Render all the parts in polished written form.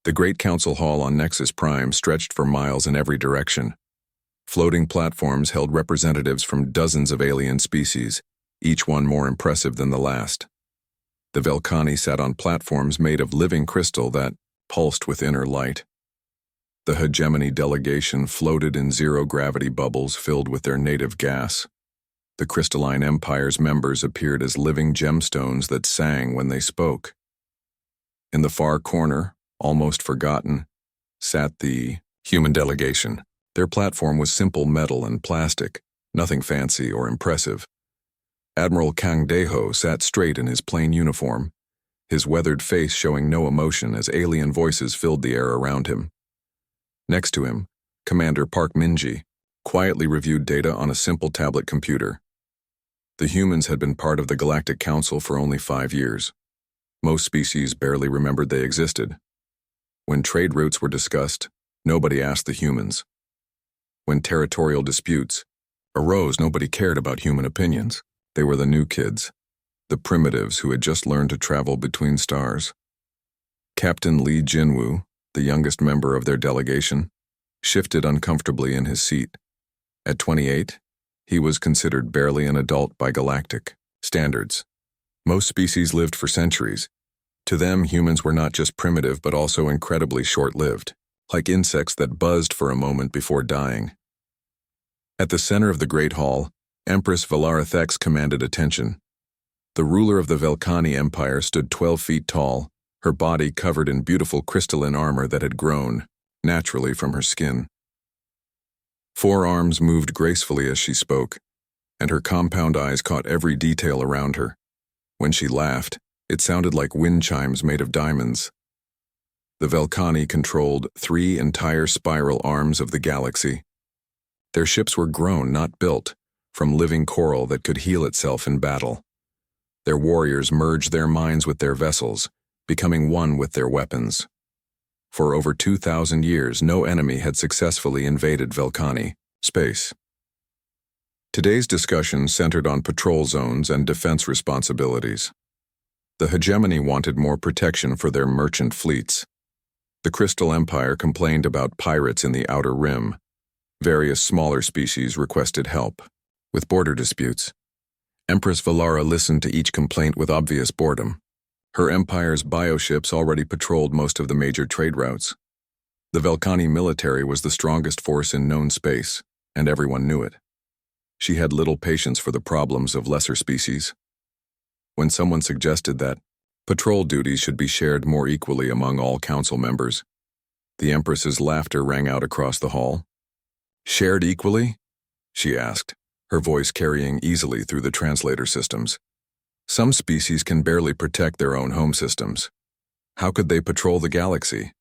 The Great Council Hall on Nexus Prime stretched for miles in every direction. Floating platforms held representatives from dozens of alien species, each one more impressive than the last. The Velkhani sat on platforms made of living crystal that pulsed with inner light. The hegemony delegation floated in zero-gravity bubbles filled with their native gas. The crystalline empire's members appeared as living gemstones that sang when they spoke. In the far corner, almost forgotten, sat the human delegation. Their platform was simple metal and plastic, nothing fancy or impressive. Admiral Kang Deho sat straight in his plain uniform, his weathered face showing no emotion as alien voices filled the air around him. Next to him, Commander Park Minji quietly reviewed data on a simple tablet computer. The humans had been part of the Galactic Council for only 5 years. Most species barely remembered they existed. When trade routes were discussed, nobody asked the humans. When territorial disputes arose, nobody cared about human opinions. They were the new kids, the primitives who had just learned to travel between stars. Captain Lee Jinwoo, the youngest member of their delegation, shifted uncomfortably in his seat. At 28, he was considered barely an adult by galactic standards. Most species lived for centuries. To them, humans were not just primitive but also incredibly short-lived, like insects that buzzed for a moment before dying. At the center of the Great Hall, Empress Valara Thex commanded attention. The ruler of the Velkhani Empire stood 12 feet tall, her body covered in beautiful crystalline armor that had grown naturally from her skin. 4 arms moved gracefully as she spoke, and her compound eyes caught every detail around her. When she laughed, it sounded like wind chimes made of diamonds. The Velkhani controlled 3 entire spiral arms of the galaxy. Their ships were grown, not built, from living coral that could heal itself in battle. Their warriors merged their minds with their vessels, becoming one with their weapons. For over 2,000 years, no enemy had successfully invaded Velkhani space. Today's discussion centered on patrol zones and defense responsibilities. The hegemony wanted more protection for their merchant fleets. The Crystal Empire complained about pirates in the Outer Rim. Various smaller species requested help with border disputes. Empress Valara listened to each complaint with obvious boredom. Her empire's bioships already patrolled most of the major trade routes. The Velkhani military was the strongest force in known space, and everyone knew it. She had little patience for the problems of lesser species. When someone suggested that patrol duties should be shared more equally among all council members, the Empress's laughter rang out across the hall. "Shared equally?" she asked, her voice carrying easily through the translator systems. "Some species can barely protect their own home systems. How could they patrol the galaxy?"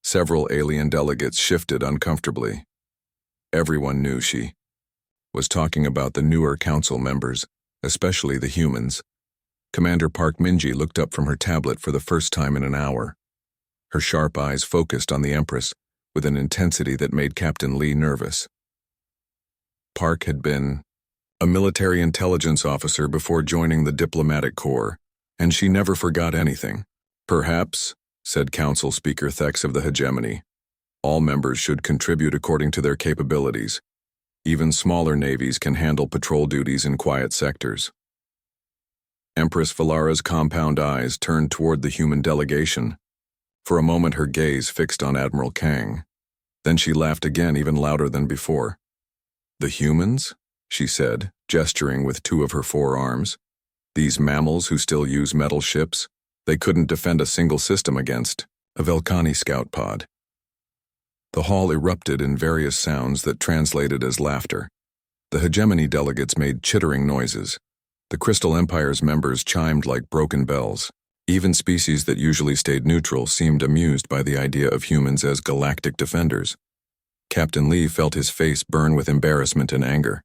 Several alien delegates shifted uncomfortably. Everyone knew she was talking about the newer council members, especially the humans. Commander Park Minji looked up from her tablet for the first time in an hour. Her sharp eyes focused on the Empress with an intensity that made Captain Lee nervous. Park had been a military intelligence officer before joining the diplomatic corps, and she never forgot anything. "Perhaps," said Council Speaker Thex of the hegemony, "all members should contribute according to their capabilities. Even smaller navies can handle patrol duties in quiet sectors." Empress Valara's compound eyes turned toward the human delegation. For a moment her gaze fixed on Admiral Kang. Then she laughed again, even louder than before. "The humans?" she said, gesturing with 2 of her 4 arms. "These mammals who still use metal ships? They couldn't defend a single system against a Velkhani scout pod." The hall erupted in various sounds that translated as laughter. The hegemony delegates made chittering noises. The Crystal Empire's members chimed like broken bells. Even species that usually stayed neutral seemed amused by the idea of humans as galactic defenders. Captain Lee felt his face burn with embarrassment and anger.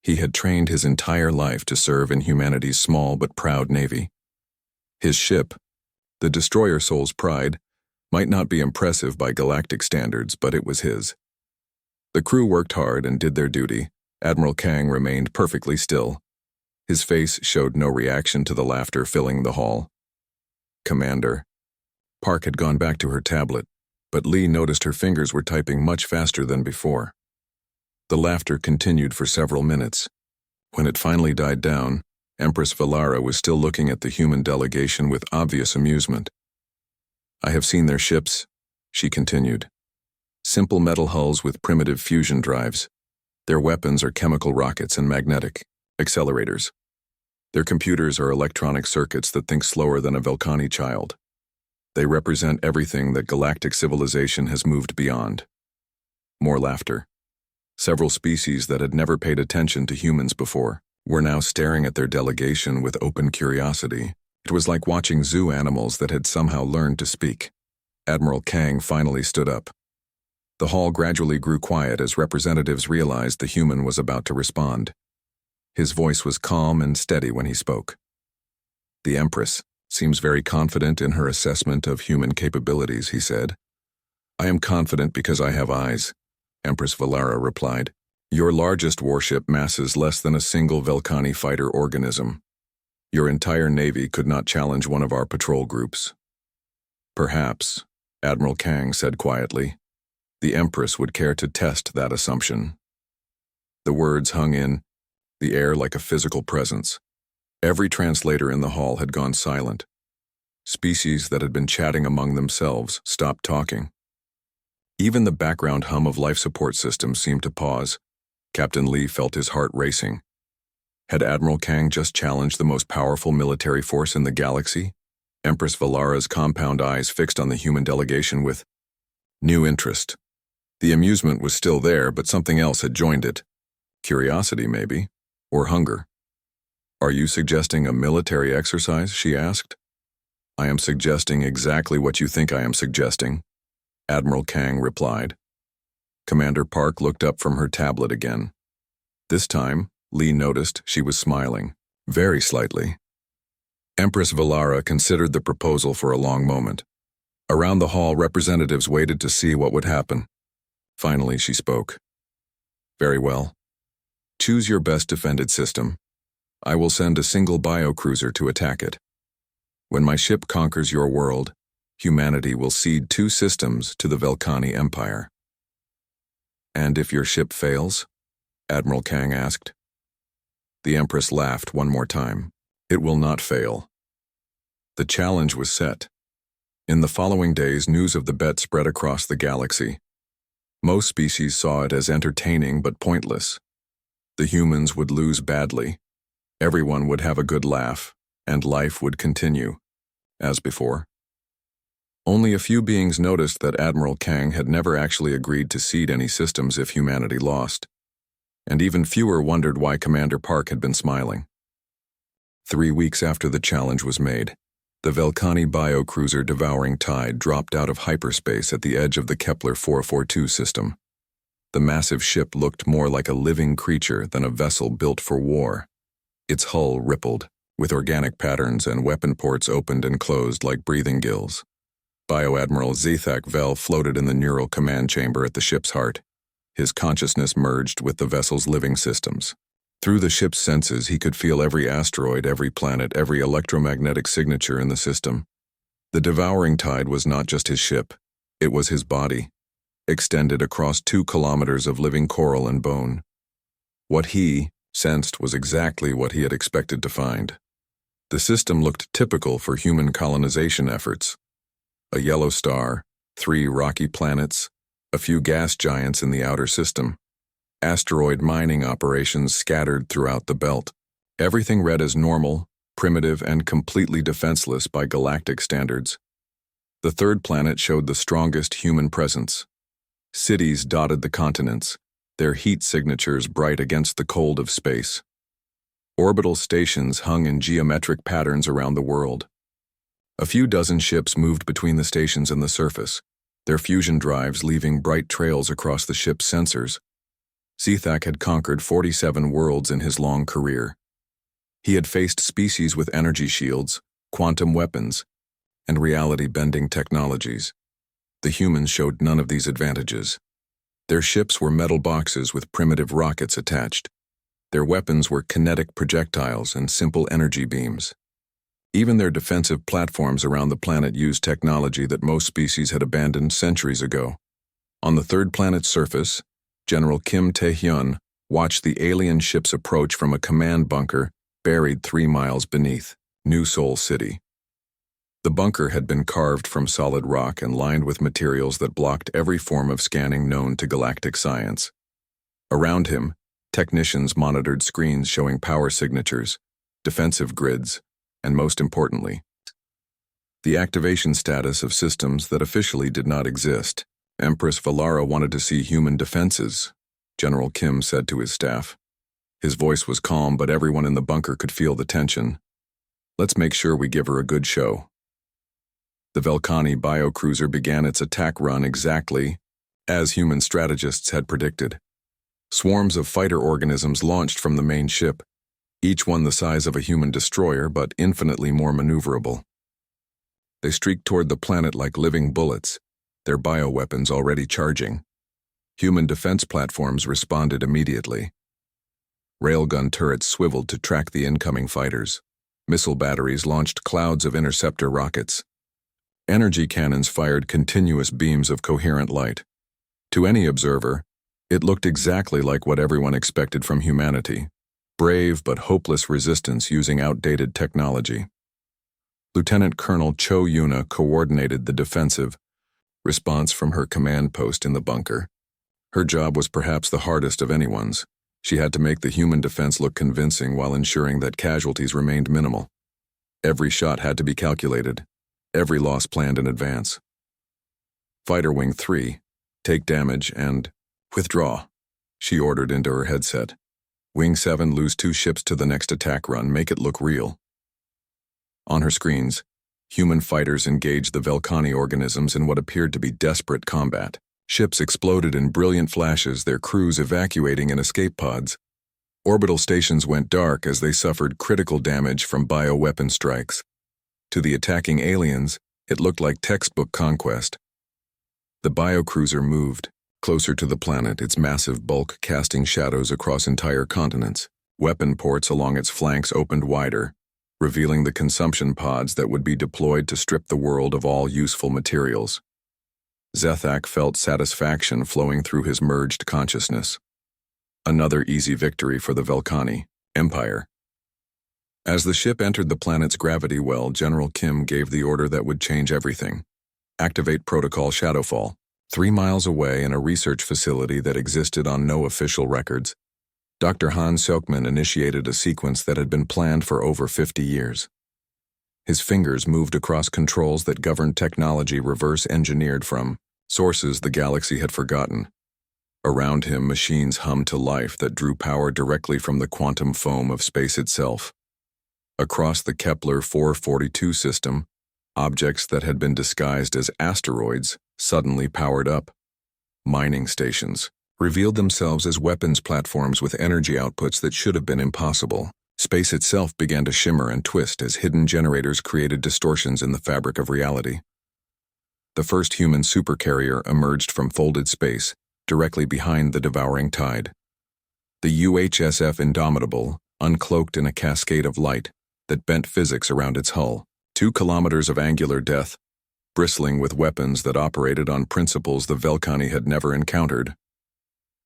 He had trained his entire life to serve in humanity's small but proud navy. His ship, the Destroyer Soul's Pride, might not be impressive by galactic standards, but it was his. The crew worked hard and did their duty. Admiral Kang remained perfectly still. His face showed no reaction to the laughter filling the hall. "Commander," Park had gone back to her tablet, but Lee noticed her fingers were typing much faster than before. The laughter continued for several minutes. When it finally died down, Empress Valara was still looking at the human delegation with obvious amusement. "I have seen their ships," she continued. "Simple metal hulls with primitive fusion drives. Their weapons are chemical rockets and magnetic accelerators. Their computers are electronic circuits that think slower than a Velkhani child. They represent everything that galactic civilization has moved beyond." More laughter. Several species that had never paid attention to humans before were now staring at their delegation with open curiosity. It was like watching zoo animals that had somehow learned to speak. Admiral Kang finally stood up. The hall gradually grew quiet as representatives realized the human was about to respond. His voice was calm and steady when he spoke. "The Empress seems very confident in her assessment of human capabilities," he said. "I am confident because I have eyes," Empress Valara replied. "Your largest warship masses less than a single Velkhani fighter organism. Your entire navy could not challenge one of our patrol groups." "Perhaps," Admiral Kang said quietly, "the Empress would care to test that assumption." The words hung in the air like a physical presence. Every translator in the hall had gone silent. Species that had been chatting among themselves stopped talking. Even the background hum of life support systems seemed to pause. Captain Lee felt his heart racing. Had Admiral Kang just challenged the most powerful military force in the galaxy? Empress Valara's compound eyes fixed on the human delegation with new interest. The amusement was still there, but something else had joined it. Curiosity, maybe, or hunger. "Are you suggesting a military exercise?" she asked. "I am suggesting exactly what you think I am suggesting," Admiral Kang replied. Commander Park looked up from her tablet again. This time, Lee noticed she was smiling, very slightly. Empress Valara considered the proposal for a long moment. Around the hall, representatives waited to see what would happen. Finally, she spoke. "Very well. Choose your best defended system. I will send a single biocruiser to attack it. When my ship conquers your world, humanity will cede 2 systems to the Velkhani Empire." "And if your ship fails?" Admiral Kang asked. The Empress laughed one more time. "It will not fail." The challenge was set. In the following days, news of the bet spread across the galaxy. Most species saw it as entertaining but pointless. The humans would lose badly. Everyone would have a good laugh, and life would continue, as before. Only a few beings noticed that Admiral Kang had never actually agreed to cede any systems if humanity lost. And even fewer wondered why Commander Park had been smiling. 3 weeks after the challenge was made, the Velkhani biocruiser Devouring Tide dropped out of hyperspace at the edge of the Kepler 442 system. The massive ship looked more like a living creature than a vessel built for war. Its hull rippled, with organic patterns, and weapon ports opened and closed like breathing gills. Bio-Admiral Zethak Vel floated in the neural command chamber at the ship's heart. His consciousness merged with the vessel's living systems. Through the ship's senses, he could feel every asteroid, every planet, every electromagnetic signature in the system. The Devouring Tide was not just his ship, it was his body, extended across 2 kilometers of living coral and bone. What he sensed was exactly what he had expected to find. The system looked typical for human colonization efforts. A yellow star, 3 rocky planets, a few gas giants in the outer system, asteroid mining operations scattered throughout the belt. Everything read as normal, primitive, and completely defenseless by galactic standards. The 3rd planet showed the strongest human presence. Cities dotted the continents, their heat signatures bright against the cold of space. Orbital stations hung in geometric patterns around the world. A few dozen ships moved between the stations and the surface, their fusion drives leaving bright trails across the ship's sensors. Zethak had conquered 47 worlds in his long career. He had faced species with energy shields, quantum weapons, and reality-bending technologies. The humans showed none of these advantages. Their ships were metal boxes with primitive rockets attached. Their weapons were kinetic projectiles and simple energy beams. Even their defensive platforms around the planet used technology that most species had abandoned centuries ago. On the third planet's surface, General Kim Tae-hyun watched the alien ships approach from a command bunker buried 3 miles beneath New Seoul City. The bunker had been carved from solid rock and lined with materials that blocked every form of scanning known to galactic science. Around him, technicians monitored screens showing power signatures, defensive grids, and most importantly, the activation status of systems that officially did not exist. Empress Valara wanted to see human defenses, General Kim said to his staff. His voice was calm, but everyone in the bunker could feel the tension. Let's make sure we give her a good show. The Velkhani biocruiser began its attack run exactly as human strategists had predicted. Swarms of fighter organisms launched from the main ship, each one the size of a human destroyer but infinitely more maneuverable. They streaked toward the planet like living bullets, their bioweapons already charging. Human defense platforms responded immediately. Railgun turrets swiveled to track the incoming fighters. Missile batteries launched clouds of interceptor rockets. Energy cannons fired continuous beams of coherent light. To any observer, it looked exactly like what everyone expected from humanity: brave but hopeless resistance using outdated technology. Lieutenant Colonel Cho Yuna coordinated the defensive response from her command post in the bunker. Her job was perhaps the hardest of anyone's. She had to make the human defense look convincing while ensuring that casualties remained minimal. Every shot had to be calculated, every loss planned in advance. Fighter Wing 3, take damage and withdraw, she ordered into her headset. Wing 7, lose 2 ships to the next attack run, make it look real. On her screens, human fighters engaged the Velkhani organisms in what appeared to be desperate combat. Ships exploded in brilliant flashes, their crews evacuating in escape pods. Orbital stations went dark as they suffered critical damage from bioweapon strikes. To the attacking aliens, it looked like textbook conquest. The biocruiser moved closer to the planet, its massive bulk casting shadows across entire continents. Weapon ports along its flanks opened wider, revealing the consumption pods that would be deployed to strip the world of all useful materials. Zethak felt satisfaction flowing through his merged consciousness. Another easy victory for the Velkhani Empire. As the ship entered the planet's gravity well, General Kim gave the order that would change everything. Activate Protocol Shadowfall. 3 miles away in a research facility that existed on no official records, Dr. Han Seokman initiated a sequence that had been planned for over 50 years. His fingers moved across controls that governed technology reverse-engineered from sources the galaxy had forgotten. Around him, machines hummed to life that drew power directly from the quantum foam of space itself. Across the Kepler 442 system, objects that had been disguised as asteroids suddenly powered up. Mining stations revealed themselves as weapons platforms with energy outputs that should have been impossible. Space itself began to shimmer and twist as hidden generators created distortions in the fabric of reality. The first human supercarrier emerged from folded space, directly behind the devouring tide. The UHSF Indomitable, uncloaked in a cascade of light that bent physics around its hull. 2 kilometers of angular depth, bristling with weapons that operated on principles the Velkhani had never encountered.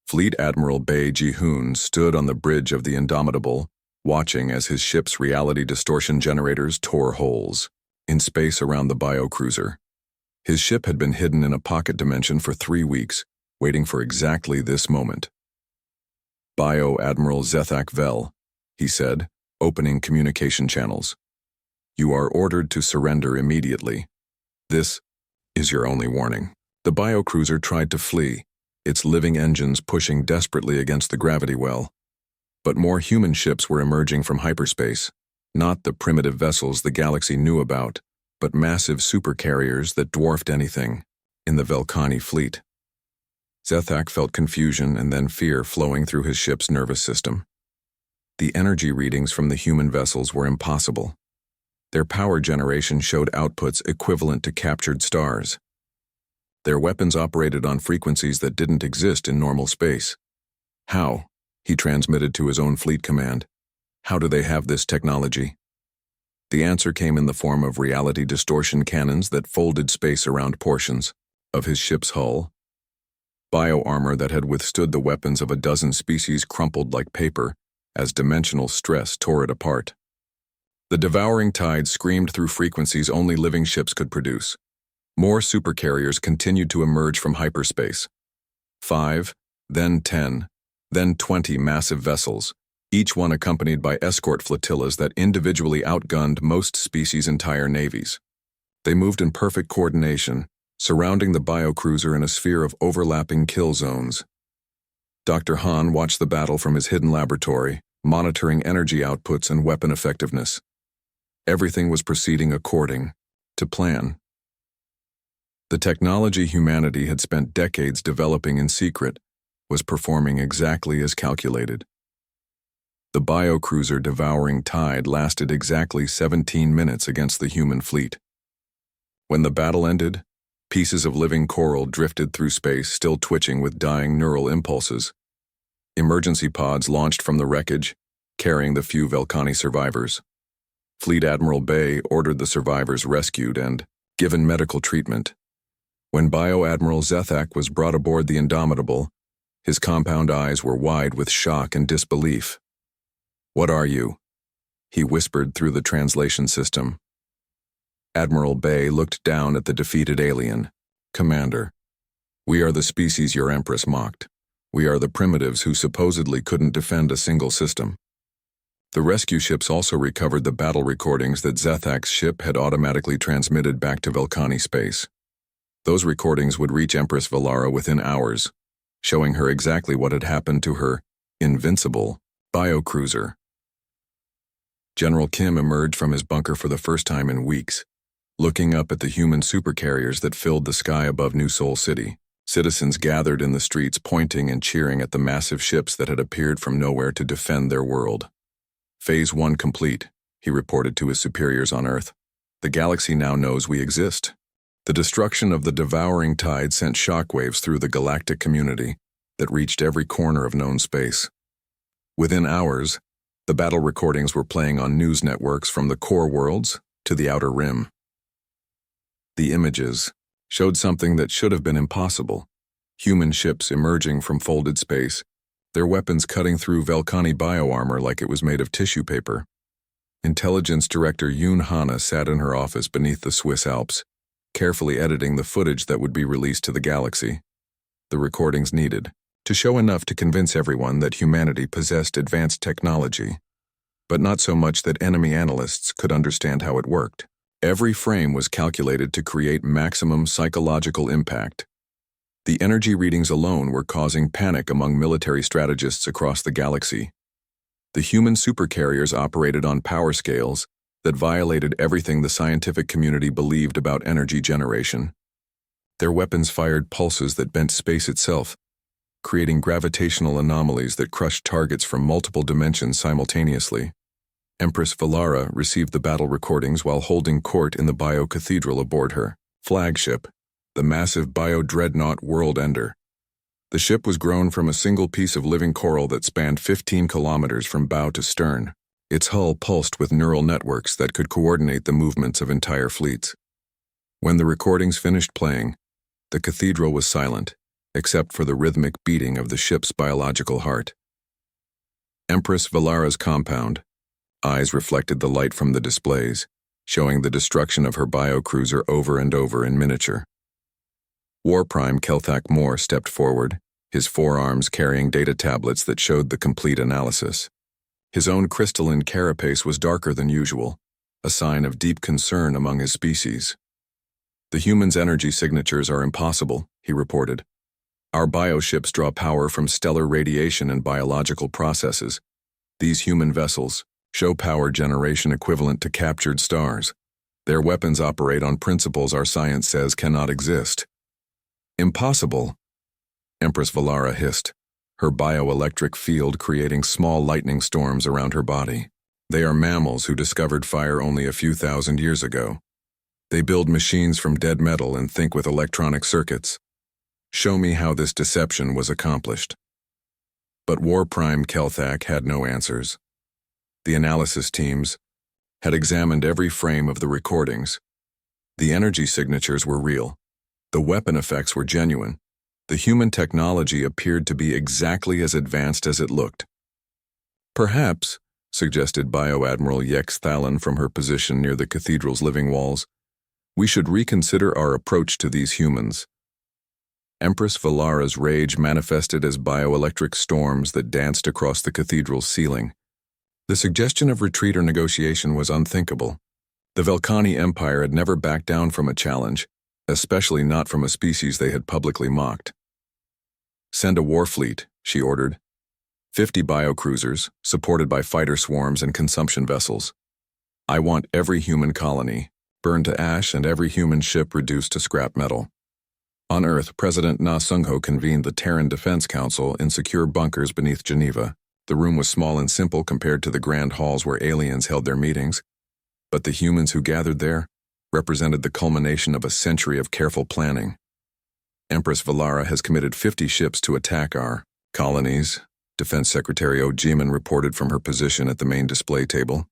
Fleet Admiral Bae Ji-hoon stood on the bridge of the Indomitable, watching as his ship's reality distortion generators tore holes in space around the biocruiser. His ship had been hidden in a pocket dimension for 3 weeks, waiting for exactly this moment. Bio Admiral Zethak Vel, he said, opening communication channels. You are ordered to surrender immediately. This is your only warning. The biocruiser tried to flee, its living engines pushing desperately against the gravity well. But more human ships were emerging from hyperspace, not the primitive vessels the galaxy knew about, but massive supercarriers that dwarfed anything in the Velkhani fleet. Zethak felt confusion and then fear flowing through his ship's nervous system. The energy readings from the human vessels were impossible. Their power generation showed outputs equivalent to captured stars. Their weapons operated on frequencies that didn't exist in normal space. How? He transmitted to his own fleet command. How do they have this technology? The answer came in the form of reality distortion cannons that folded space around portions of his ship's hull. Bio-armor that had withstood the weapons of a dozen species crumpled like paper as dimensional stress tore it apart. The devouring tide screamed through frequencies only living ships could produce. More supercarriers continued to emerge from hyperspace. 5, then 10, then 20 massive vessels, each one accompanied by escort flotillas that individually outgunned most species' entire navies. They moved in perfect coordination, surrounding the biocruiser in a sphere of overlapping kill zones. Dr. Han watched the battle from his hidden laboratory, monitoring energy outputs and weapon effectiveness. Everything was proceeding according to plan. The technology humanity had spent decades developing in secret was performing exactly as calculated. The biocruiser devouring tide lasted exactly 17 minutes against the human fleet. When the battle ended, pieces of living coral drifted through space, still twitching with dying neural impulses. Emergency pods launched from the wreckage, carrying the few Velkhani survivors. Fleet Admiral Bay ordered the survivors rescued and given medical treatment. When Bio Admiral Zethak was brought aboard the Indomitable, his compound eyes were wide with shock and disbelief. "What are you?" he whispered through the translation system. Admiral Bay looked down at the defeated alien. "Commander, we are the species your Empress mocked. We are the primitives who supposedly couldn't defend a single system." The rescue ships also recovered the battle recordings that Zethak's ship had automatically transmitted back to Velkhani space. Those recordings would reach Empress Valara within hours, showing her exactly what had happened to her invincible biocruiser. General Kim emerged from his bunker for the first time in weeks, looking up at the human supercarriers that filled the sky above New Seoul City. Citizens gathered in the streets pointing and cheering at the massive ships that had appeared from nowhere to defend their world. "Phase 1 complete," he reported to his superiors on Earth. "The galaxy now knows we exist." The destruction of the devouring tide sent shockwaves through the galactic community that reached every corner of known space. Within hours, the battle recordings were playing on news networks from the core worlds to the outer rim. The images showed something that should have been impossible: human ships emerging from folded space, their weapons cutting through Velkhani bioarmor like it was made of tissue paper. Intelligence Director Yoon Hana sat in her office beneath the Swiss Alps, carefully editing the footage that would be released to the galaxy. The recordings needed to show enough to convince everyone that humanity possessed advanced technology, but not so much that enemy analysts could understand how it worked. Every frame was calculated to create maximum psychological impact. The energy readings alone were causing panic among military strategists across the galaxy. The human supercarriers operated on power scales that violated everything the scientific community believed about energy generation. Their weapons fired pulses that bent space itself, creating gravitational anomalies that crushed targets from multiple dimensions simultaneously. Empress Valara received the battle recordings while holding court in the bio-cathedral aboard her flagship, the massive bio-dreadnought World Ender. The ship was grown from a single piece of living coral that spanned 15 kilometers from bow to stern. Its hull pulsed with neural networks that could coordinate the movements of entire fleets. When the recordings finished playing, the cathedral was silent, except for the rhythmic beating of the ship's biological heart. Empress Valara's compound. Eyes reflected the light from the displays, showing the destruction of her biocruiser over and over in miniature. War Prime Kelthak Moore stepped forward, his forearms carrying data tablets that showed the complete analysis. His own crystalline carapace was darker than usual, a sign of deep concern among his species. "The human's energy signatures are impossible," he reported. "Our bioships draw power from stellar radiation and biological processes. These human vessels show power generation equivalent to captured stars. Their weapons operate on principles our science says cannot exist." "Impossible," Empress Valara hissed, her bioelectric field creating small lightning storms around her body. "They are mammals who discovered fire only a few thousand years ago. They build machines from dead metal and think with electronic circuits. Show me how this deception was accomplished." But War Prime Kelthak had no answers. The analysis teams, had examined every frame of the recordings. The energy signatures were real. The weapon effects were genuine. The human technology appeared to be exactly as advanced as it looked. Perhaps, suggested Bio-Admiral Yex Thalon from her position near the cathedral's living walls, we should reconsider our approach to these humans. Empress Valara's rage manifested as bioelectric storms that danced across the cathedral's ceiling. The suggestion of retreat or negotiation was unthinkable. The Velkhani Empire had never backed down from a challenge, especially not from a species they had publicly mocked. "Send a war fleet," she ordered. 50 biocruisers, supported by fighter swarms and consumption vessels. "I want every human colony burned to ash and every human ship reduced to scrap metal." On Earth, President Na Sungho convened the Terran Defense Council in secure bunkers beneath Geneva. The room was small and simple compared to the grand halls where aliens held their meetings, but the humans who gathered there represented the culmination of a century of careful planning. Empress Valara has committed 50 ships to attack our colonies, Defense Secretary Ojiman reported from her position at the main display table.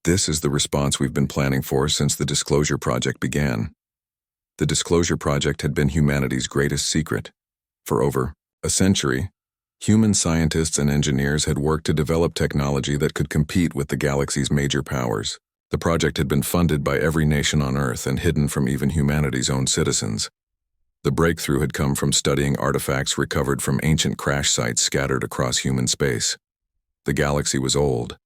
"This is the response we've been planning for since the Disclosure Project began." The Disclosure Project had been humanity's greatest secret. For over a century, human scientists and engineers had worked to develop technology that could compete with the galaxy's major powers. The project had been funded by every nation on Earth and hidden from even humanity's own citizens. The breakthrough had come from studying artifacts recovered from ancient crash sites scattered across human space. The galaxy was old,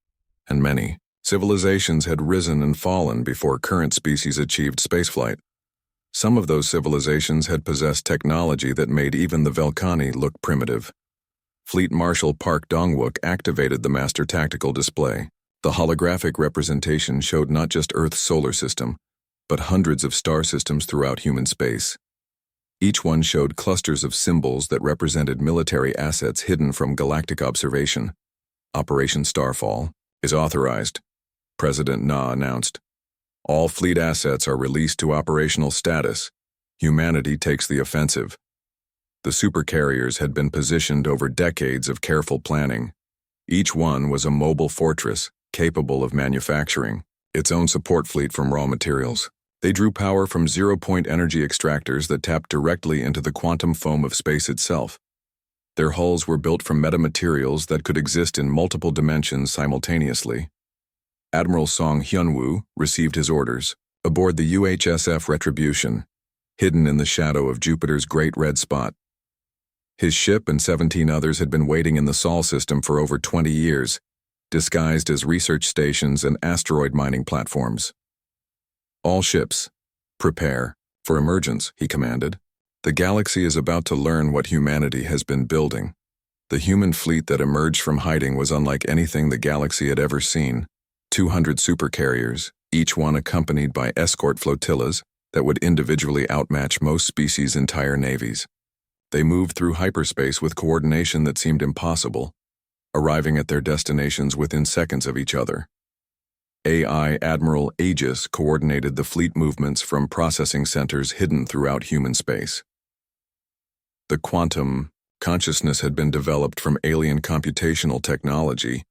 and many civilizations had risen and fallen before current species achieved spaceflight. Some of those civilizations had possessed technology that made even the Velkhani look primitive. Fleet Marshal Park Dong-wook activated the master tactical display. The holographic representation showed not just Earth's solar system, but hundreds of star systems throughout human space. Each one showed clusters of symbols that represented military assets hidden from galactic observation. "Operation Starfall is authorized," President Na announced. "All fleet assets are released to operational status. Humanity takes the offensive." The Supercarriers had been positioned over decades of careful planning. Each one was a mobile fortress, capable of manufacturing its own support fleet from raw materials. They drew power from zero-point energy extractors that tapped directly into the quantum foam of space itself. Their hulls were built from metamaterials that could exist in multiple dimensions simultaneously. Admiral Song Hyunwoo received his orders aboard the UHSF Retribution, hidden in the shadow of Jupiter's Great Red Spot. His ship and 17 others had been waiting in the Sol system for over 20 years, disguised as research stations and asteroid mining platforms. "All ships, prepare for emergence," he commanded. "The galaxy is about to learn what humanity has been building." The human fleet that emerged from hiding was unlike anything the galaxy had ever seen. 200 supercarriers, each one accompanied by escort flotillas that would individually outmatch most species' entire navies. They moved through hyperspace with coordination that seemed impossible, arriving at their destinations within seconds of each other. AI Admiral Aegis coordinated the fleet movements from processing centers hidden throughout human space. The quantum consciousness had been developed from alien computational technology,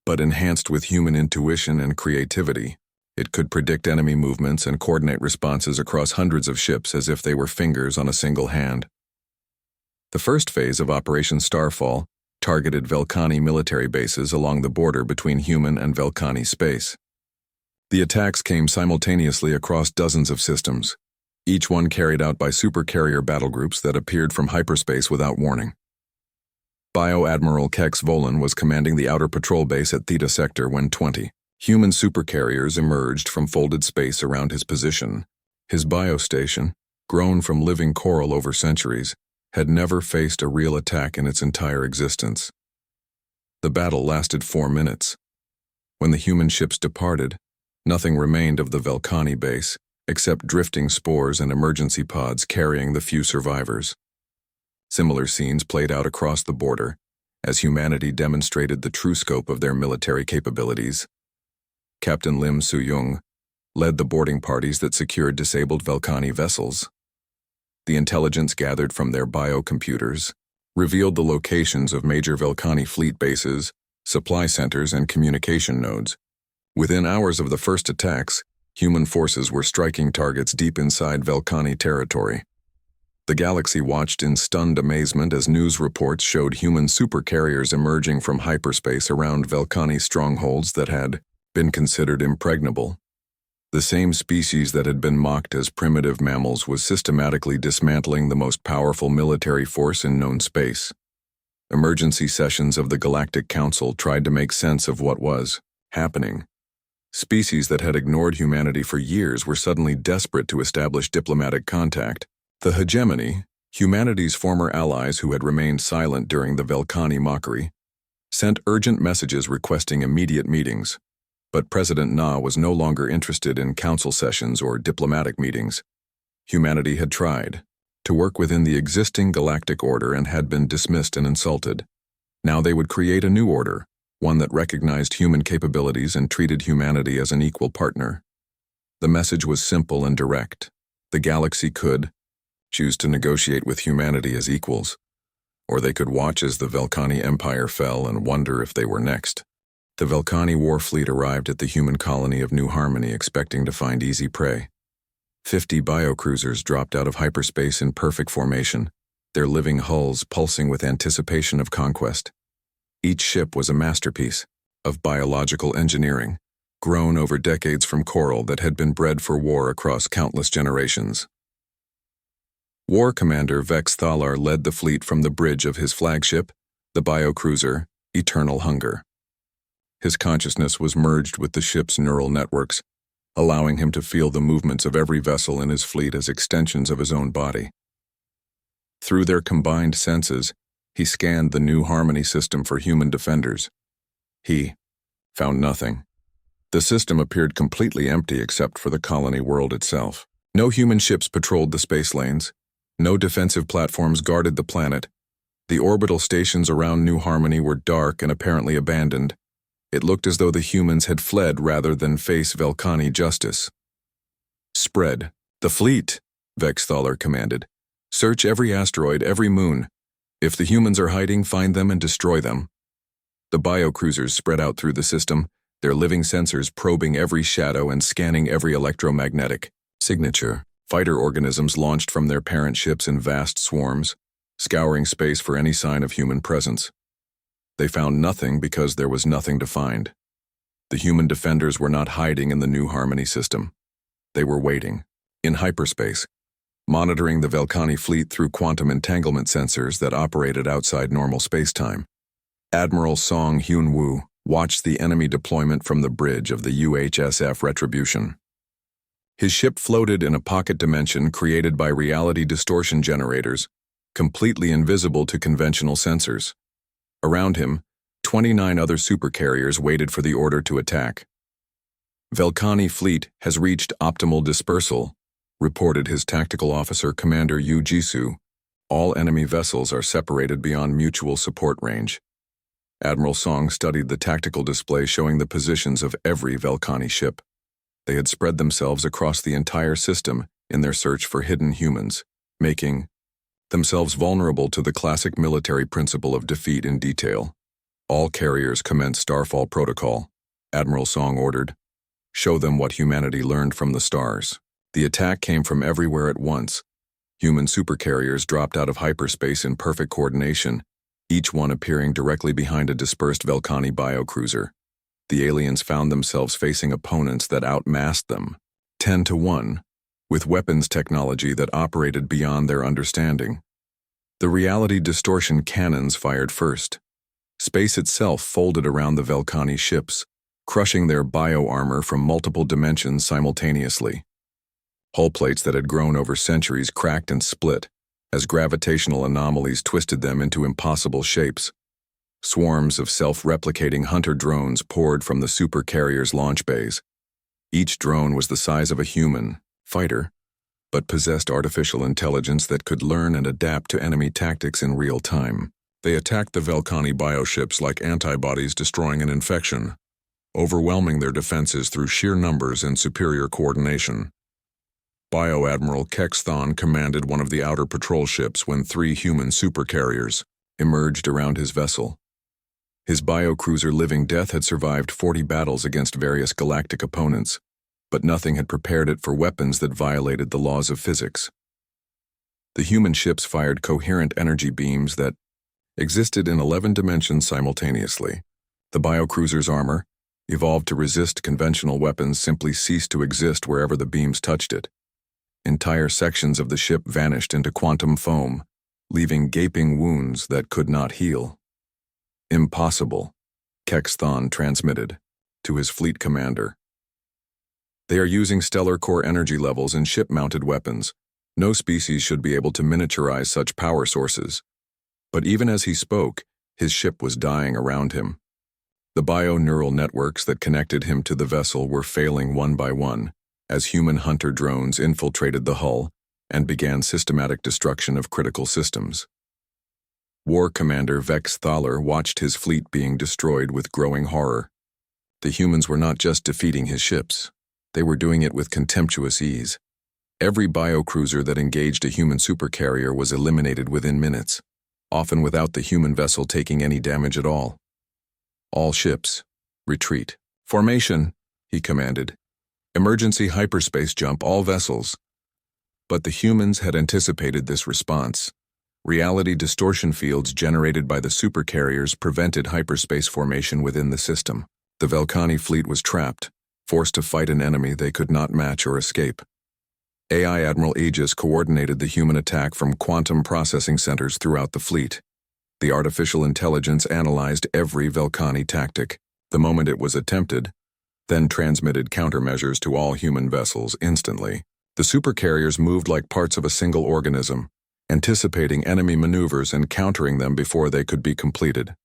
but enhanced with human intuition and creativity. It could predict enemy movements and coordinate responses across hundreds of ships as if they were fingers on a single hand. The first phase of Operation Starfall targeted Velkhani military bases along the border between human and Velkhani space. The attacks came simultaneously across dozens of systems, each one carried out by supercarrier battlegroups that appeared from hyperspace without warning. Bio-Admiral Kex Volan was commanding the outer patrol base at Theta Sector when 20 human supercarriers emerged from folded space around his position. His biostation, grown from living coral over centuries, had never faced a real attack in its entire existence. The battle lasted 4 minutes. When the human ships departed, nothing remained of the Velkhani base, except drifting spores and emergency pods carrying the few survivors. Similar scenes played out across the border, as humanity demonstrated the true scope of their military capabilities. Captain Lim Soo-young led the boarding parties that secured disabled Velkhani vessels. The intelligence gathered from their biocomputers revealed the locations of major Velkhani fleet bases, supply centers, and communication nodes, Within hours of the first attacks, human forces were striking targets deep inside Velkhani territory. The galaxy watched in stunned amazement as news reports showed human supercarriers emerging from hyperspace around Velkhani strongholds that had been considered impregnable. The same species that had been mocked as primitive mammals was systematically dismantling the most powerful military force in known space. Emergency sessions of the Galactic Council tried to make sense of what was happening. Species that had ignored humanity for years were suddenly desperate to establish diplomatic contact. The hegemony, humanity's former allies who had remained silent during the Velkhani mockery, sent urgent messages requesting immediate meetings. But President Na was no longer interested in council sessions or diplomatic meetings. Humanity had tried to work within the existing galactic order and had been dismissed and insulted. Now they would create a new order, one that recognized human capabilities and treated humanity as an equal partner. The message was simple and direct. The galaxy could choose to negotiate with humanity as equals, or they could watch as the Velkhani Empire fell and wonder if they were next. The Velkhani war fleet arrived at the human colony of New Harmony expecting to find easy prey. 50 biocruisers dropped out of hyperspace in perfect formation, their living hulls pulsing with anticipation of conquest. Each ship was a masterpiece of biological engineering, grown over decades from coral that had been bred for war across countless generations. War Commander Vex Thalar led the fleet from the bridge of his flagship, the biocruiser Eternal Hunger. His consciousness was merged with the ship's neural networks, allowing him to feel the movements of every vessel in his fleet as extensions of his own body. Through their combined senses, he scanned the New Harmony system for human defenders. He found nothing. The system appeared completely empty except for the colony world itself. No human ships patrolled the space lanes. No defensive platforms guarded the planet. The orbital stations around New Harmony were dark and apparently abandoned. It looked as though the humans had fled rather than face Velkhani justice. "Spread the fleet," Vex Thalar commanded. "Search every asteroid, every moon. If the humans are hiding, find them and destroy them." The biocruisers spread out through the system, their living sensors probing every shadow and scanning every electromagnetic signature. Fighter organisms launched from their parent ships in vast swarms, scouring space for any sign of human presence. They found nothing because there was nothing to find. The human defenders were not hiding in the New Harmony system. They were waiting, in hyperspace, monitoring the Velkhani fleet through quantum entanglement sensors that operated outside normal spacetime. Admiral Song Hyun-woo watched the enemy deployment from the bridge of the UHSF Retribution. His ship floated in a pocket dimension created by reality distortion generators, completely invisible to conventional sensors. Around him, 29 other supercarriers waited for the order to attack. "Velkhani fleet has reached optimal dispersal," reported his tactical officer Commander Yu Jisoo. "All enemy vessels are separated beyond mutual support range." Admiral Song studied the tactical display showing the positions of every Velkhani ship. They had spread themselves across the entire system in their search for hidden humans, making themselves vulnerable to the classic military principle of defeat in detail. "All carriers commence Starfall Protocol," Admiral Song ordered. "Show them what humanity learned from the stars." The attack came from everywhere at once. Human supercarriers dropped out of hyperspace in perfect coordination, each one appearing directly behind a dispersed Velkhani biocruiser. The aliens found themselves facing opponents that outmassed them, 10 to 1, with weapons technology that operated beyond their understanding. The reality distortion cannons fired first. Space itself folded around the Velkhani ships, crushing their bio-armor from multiple dimensions simultaneously. Hull plates that had grown over centuries cracked and split, as gravitational anomalies twisted them into impossible shapes. Swarms of self-replicating hunter drones poured from the supercarriers' launch bays. Each drone was the size of a human fighter, but possessed artificial intelligence that could learn and adapt to enemy tactics in real time. They attacked the Velkhani bioships like antibodies destroying an infection, overwhelming their defenses through sheer numbers and superior coordination. Bio-Admiral Kexthon commanded one of the outer patrol ships when 3 human supercarriers emerged around his vessel. His biocruiser Living Death had survived 40 battles against various galactic opponents, but nothing had prepared it for weapons that violated the laws of physics. The human ships fired coherent energy beams that existed in 11 dimensions simultaneously. The biocruiser's armor, evolved to resist conventional weapons, simply ceased to exist wherever the beams touched it. Entire sections of the ship vanished into quantum foam, leaving gaping wounds that could not heal. "Impossible," Kex transmitted to his fleet commander. "They are using stellar core energy levels in ship-mounted weapons. No species should be able to miniaturize such power sources." But even as he spoke, his ship was dying around him. The bio-neural networks that connected him to the vessel were failing one by one, as human hunter drones infiltrated the hull and began systematic destruction of critical systems. War Commander Vex Thaler watched his fleet being destroyed with growing horror. The humans were not just defeating his ships, they were doing it with contemptuous ease. Every biocruiser that engaged a human supercarrier was eliminated within minutes, often without the human vessel taking any damage at all. "All ships, retreat. Formation," he commanded. "Emergency hyperspace jump, all vessels." But the humans had anticipated this response. Reality distortion fields generated by the supercarriers prevented hyperspace formation within the system. The Velkhani fleet was trapped, forced to fight an enemy they could not match or escape. AI Admiral Aegis coordinated the human attack from quantum processing centers throughout the fleet. The artificial intelligence analyzed every Velkhani tactic the moment it was attempted, then transmitted countermeasures to all human vessels instantly. The supercarriers moved like parts of a single organism, anticipating enemy maneuvers and countering them before they could be completed.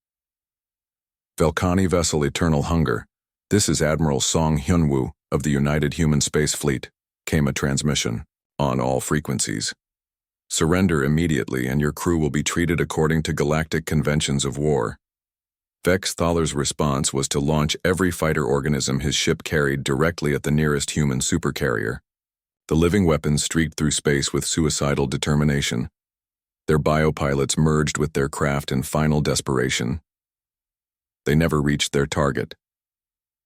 "Velkhani Vessel Eternal Hunger. This is Admiral Song Hyunwoo of the United Human Space Fleet," came a transmission, on all frequencies. "Surrender immediately and your crew will be treated according to galactic conventions of war." Vex Thaler's response was to launch every fighter organism his ship carried directly at the nearest human supercarrier. The living weapons streaked through space with suicidal determination. Their biopilots merged with their craft in final desperation. They never reached their target.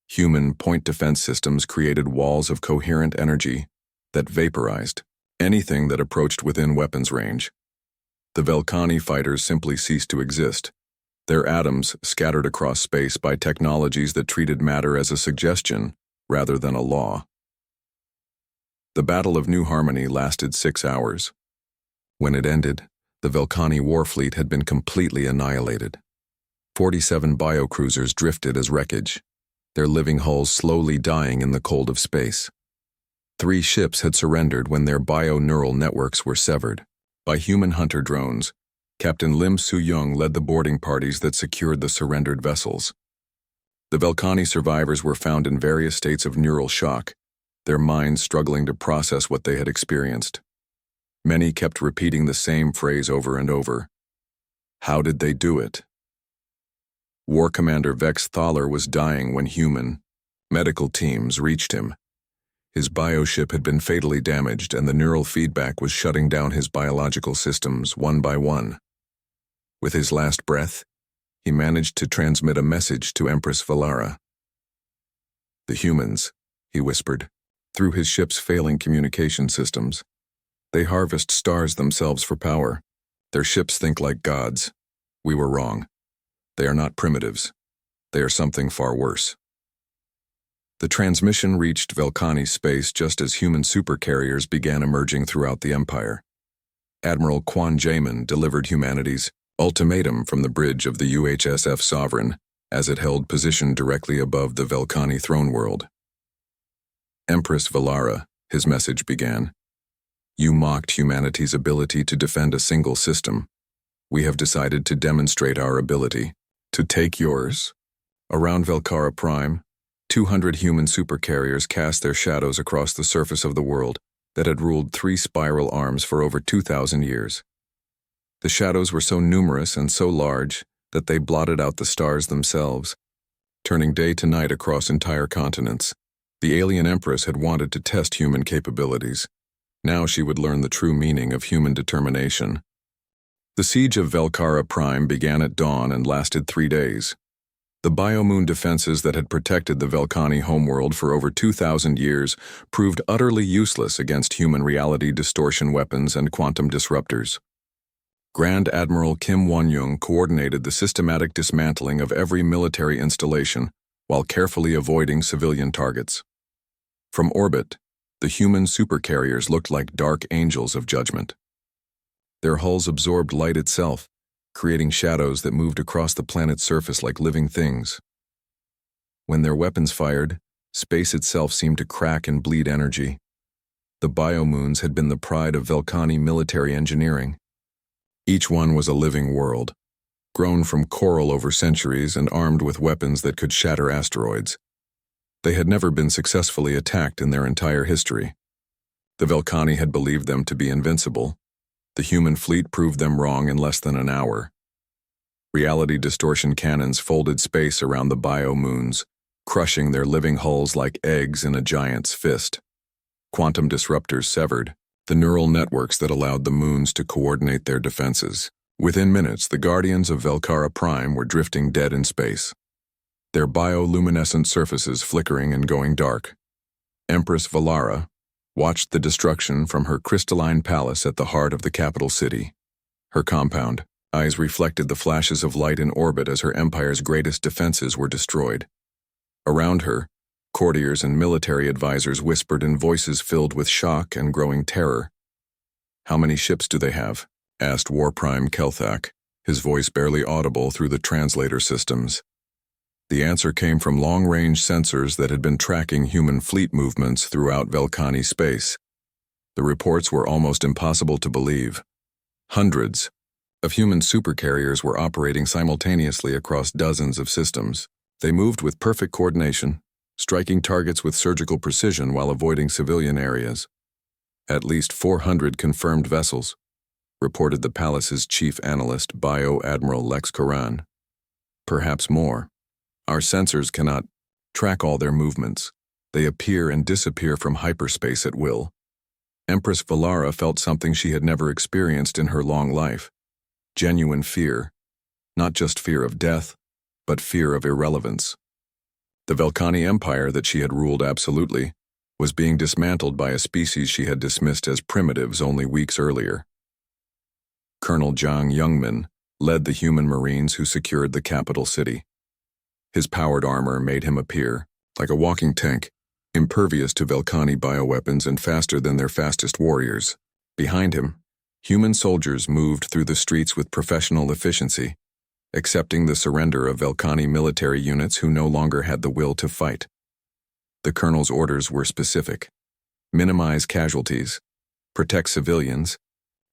Human point defense systems created walls of coherent energy that vaporized anything that approached within weapons range. The Velkhani fighters simply ceased to exist, their atoms scattered across space by technologies that treated matter as a suggestion rather than a law. The Battle of New Harmony lasted 6 hours. When it ended, the Velkhani war fleet had been completely annihilated. 47 biocruisers drifted as wreckage, their living hulls slowly dying in the cold of space. 3 ships had surrendered when their bio-neural networks were severed. By human hunter drones, Captain Lim Soo-young led the boarding parties that secured the surrendered vessels. The Velkhani survivors were found in various states of neural shock, their minds struggling to process what they had experienced. Many kept repeating the same phrase over and over. How did they do it? War Commander Vex Thaler was dying when human medical teams reached him. His bioship had been fatally damaged and the neural feedback was shutting down his biological systems one by one. With his last breath, he managed to transmit a message to Empress Valara. "The humans," he whispered, through his ship's failing communication systems. "They harvest stars themselves for power. Their ships think like gods. We were wrong. They are not primitives. They are something far worse." The transmission reached Velkhani space just as human supercarriers began emerging throughout the Empire. Admiral Quan Jaemin delivered humanity's ultimatum from the bridge of the UHSF Sovereign as it held position directly above the Velkhani throne world. "Empress Valara," his message began, "you mocked humanity's ability to defend a single system. We have decided to demonstrate our ability to take yours." Around Velkhara Prime, 200 human supercarriers cast their shadows across the surface of the world that had ruled 3 spiral arms for over 2,000 years. The shadows were so numerous and so large that they blotted out the stars themselves, turning day to night across entire continents. The alien Empress had wanted to test human capabilities. Now she would learn the true meaning of human determination. The siege of Velkhara Prime began at dawn and lasted 3 days. The biomoon defenses that had protected the Velkhani homeworld for over 2,000 years proved utterly useless against human reality distortion weapons and quantum disruptors. Grand Admiral Kim Won-young coordinated the systematic dismantling of every military installation while carefully avoiding civilian targets. From orbit, the human supercarriers looked like dark angels of judgment. Their hulls absorbed light itself, creating shadows that moved across the planet's surface like living things. When their weapons fired, space itself seemed to crack and bleed energy. The biomoons had been the pride of Velkhani military engineering. Each one was a living world, grown from coral over centuries and armed with weapons that could shatter asteroids. They had never been successfully attacked in their entire history. The Velkhani had believed them to be invincible. The human fleet proved them wrong in less than an hour. Reality distortion cannons folded space around the biomoons, crushing their living hulls like eggs in a giant's fist. Quantum disruptors severed the neural networks that allowed the moons to coordinate their defenses. Within minutes, the guardians of Velkhara Prime were drifting dead in space, their bioluminescent surfaces flickering and going dark. Empress Valara watched the destruction from her crystalline palace at the heart of the capital city. Her compound eyes reflected the flashes of light in orbit as her empire's greatest defenses were destroyed. Around her, courtiers and military advisors whispered in voices filled with shock and growing terror. "How many ships do they have?" asked War Prime Kelthak, his voice barely audible through the translator systems. The answer came from long-range sensors that had been tracking human fleet movements throughout Velkhani space. The reports were almost impossible to believe. Hundreds of human supercarriers were operating simultaneously across dozens of systems. They moved with perfect coordination, striking targets with surgical precision while avoiding civilian areas. At least 400 confirmed vessels, reported the palace's chief analyst, Bio Admiral Lex Karan. Perhaps more. Our sensors cannot track all their movements. They appear and disappear from hyperspace at will. Empress Valara felt something she had never experienced in her long life. Genuine fear. Not just fear of death, but fear of irrelevance. The Velkhani Empire that she had ruled absolutely was being dismantled by a species she had dismissed as primitives only weeks earlier. Colonel Zhang Youngmin led the human marines who secured the capital city. His powered armor made him appear like a walking tank, impervious to Velkhani bioweapons and faster than their fastest warriors. Behind him, human soldiers moved through the streets with professional efficiency, accepting the surrender of Velkhani military units who no longer had the will to fight. The colonel's orders were specific: minimize casualties, protect civilians,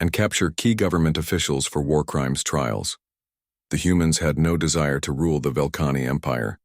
and capture key government officials for war crimes trials. The humans had no desire to rule the Velkhani Empire.